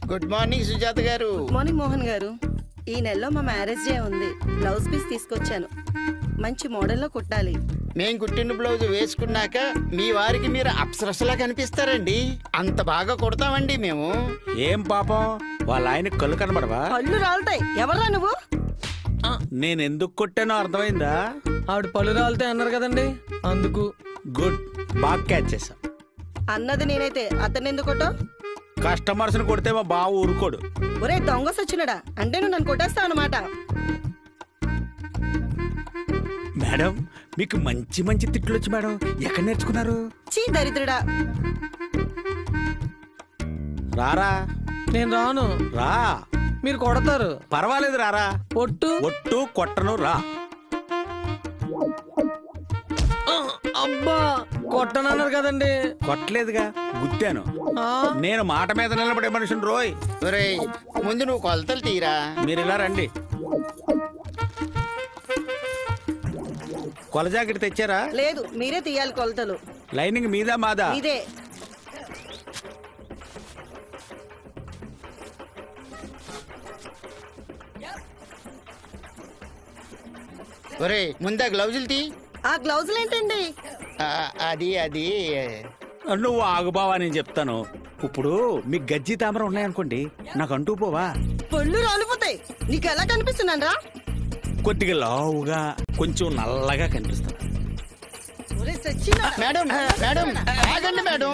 Good morning Sujatha గారు. Good morning Mohan గారు. ఈ నెలలో మా మ్యారేజ్ డే ఉంది. బ్లౌజ్ పీస్ తీసుకొచ్చాను. మంచి మోడల్లో కుట్టాలి. మేం కుట్టిన బ్లౌజ్ వేసుకున్నాక మీ వారికి మీరు అప్సరసలా కనిపిస్తారండి. అంత బాగా కుడతామండి మేము. ఏం పాపం వాళ్ళ ఆయన కళ్ళు కనబడవా? పళ్ళు రాలుతాయి. ఎవరా నువ్వు? నేను ఎందుకు కొట్టానో అర్థమైందా? ఆవిడ పళ్ళు రాలుతాయి అన్నారు కదండి, అందుకు. గుడ్, బాగా క్యాచ్ చేసా. అన్నది నేనైతే అతన్ని ఎందుకోటో? కస్టమర్స్ ని కొడితే మా బావ ఊరుకోడు. ఒరే దొంగ సచ్చినడా, అంటే నువ్వు నన్ను కొట్టేస్తావు అనమాట. మేడం మీకు మంచి మంచి తిట్లు వచ్చి మేడం ఎక్కడ నేర్చుకున్నారు? చీ దరిద్రుడా. రారా. నేను రాను. రా. మీరు కొడతారు. పర్వాలేదు రారా. ఒట్టు ఒట్టు కొట్టను రా. అబ్బా కొట్టనన్నారు కదండి. కొట్టలేదుగా, గుద్దాను. నేను మాట మీద నిలబడే మనిషిని రోయ్. ఒరేయ్ ముందు నువ్వు కొలతలు తీరా. మీరు ఇలా రండి. కొల జాకెట్ తెచ్చారా? లేదు, మీరే తీయాలి కొలతలు. లైనింగ్ మీదా మాదా? ఇదే. ఒరేయ్ ముందా గ్లౌజులు తీ. ఆ గ్లౌజులు ఏంటండి? అది అది నువ్వు ఆగుబావా, నేను చెప్తాను. ఇప్పుడు మీకు గజ్జి తామర ఉన్నాయనుకోండి, నాకు అంటూ పోవా? పళ్ళు రాలిపోతాయి. నీకు ఎలా కనిపిస్తున్నాను రా? కొద్దిగా లావుగా కొంచెం నల్లగా కనిపిస్తాను. ఒరే సచ్చినా. మేడం మేడం ఆగండి మేడం.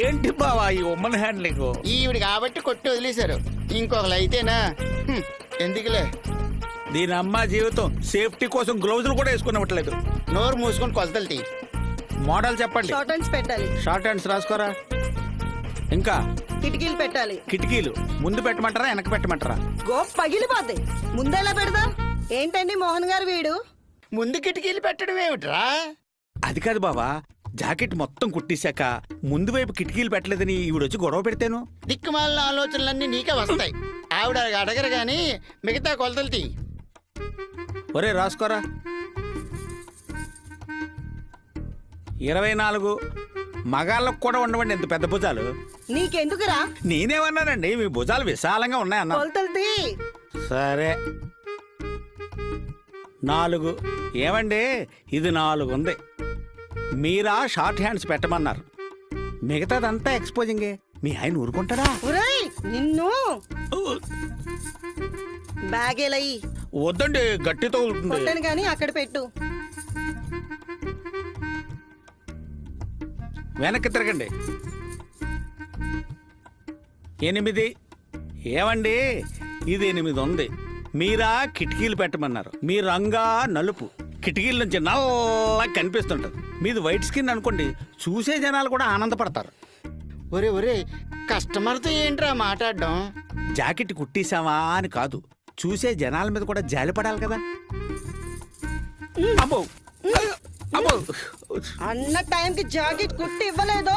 ఏంటి బావా ఈ ఉమ్మన్ హ్యాండ్లింగ్? ఈవిడ కాబట్టి కొట్టి వదిలేశారు. ఇంకొకరు అయితేనా ఎందుకులే. దీని అమ్మ జీవితం సేఫ్టీ కోసం గ్లౌజులు కూడా వేసుకున్నట్లేదు. నోరు మూసుకొని కొలతలు తీ. మోడల్ చెప్పండి. షార్ట్ హ్యాండ్స్ పెట్టాలి. షార్ట్ హ్యాండ్స్ రాసుకోరా. ఇంకా కిటికీలు పెట్టాలి. కిటికీలు ముందు పెట్టమంటారా వెనక పెట్టమంటారా? గోప్ పగిలిపోద్ది. ముందెలా పెడదా? ఏంటండి మోహన్ గారు వీడు? ముందు కిటికీలు పెట్టడం ఏమిట్రా? అది కాదు బావా, జాకెట్ మొత్తం కుట్టేశాక ముందు వైపు కిటికీలు పెట్టలేదని ఈవిడొచ్చి గొడవ పెడితేను. దిక్కుమాలిన ఆలోచనలన్నీ నీకే వస్తాయి. ఆవిడ అడగరు గాని మిగతా కొలతలు తీ. ఒరే రాసుకోరా. 24. మగాళ్ళకు కూడా ఉండవండి ఎంత పెద్ద భుజాలు. నీకెందుకురా? నేనేమన్నానండి, మీ భుజాలు విశాలంగా ఉన్నాయన్నా. కొలతలు తీ. సరే 4. ఏమండి ఇది 4 ఉంది. మీరా షార్ట్ హ్యాండ్స్ పెట్టమన్నారు. మిగతాదంతా ఎక్స్పోజింగే. మీ ఆయన ఊరుకుంటాడా? ఒరేయ్ నిన్ను. బ్యాగ్ ఎలా? వద్దండి, గట్టితో ఉంటుంది. కొట్టను కానీ అక్కడ పెట్టు. వెనక్కి తిరగండి. 8. ఏమండి ఇది 8 ఉంది. మీరా కిటికీలు పెట్టమన్నారు. మీ రంగా నలుపు, కిటికీల నుంచి నల్లగా కనిపిస్తుంటది. మీది వైట్ స్కిన్ అనుకోండి, చూసే జనాలు కూడా ఆనందపడతారు. ఒరే ఒరే కస్టమర్తో ఏంట్రా మాట్లాడడం? జాకెట్ కుట్టేశావా అని కాదు, చూసే జనాల మీద కూడా జాలి పడాలి కదా. అబ్బో అబ్బో, అన్న టైంకి జాకెట్ కుట్టి ఇవ్వలేదు.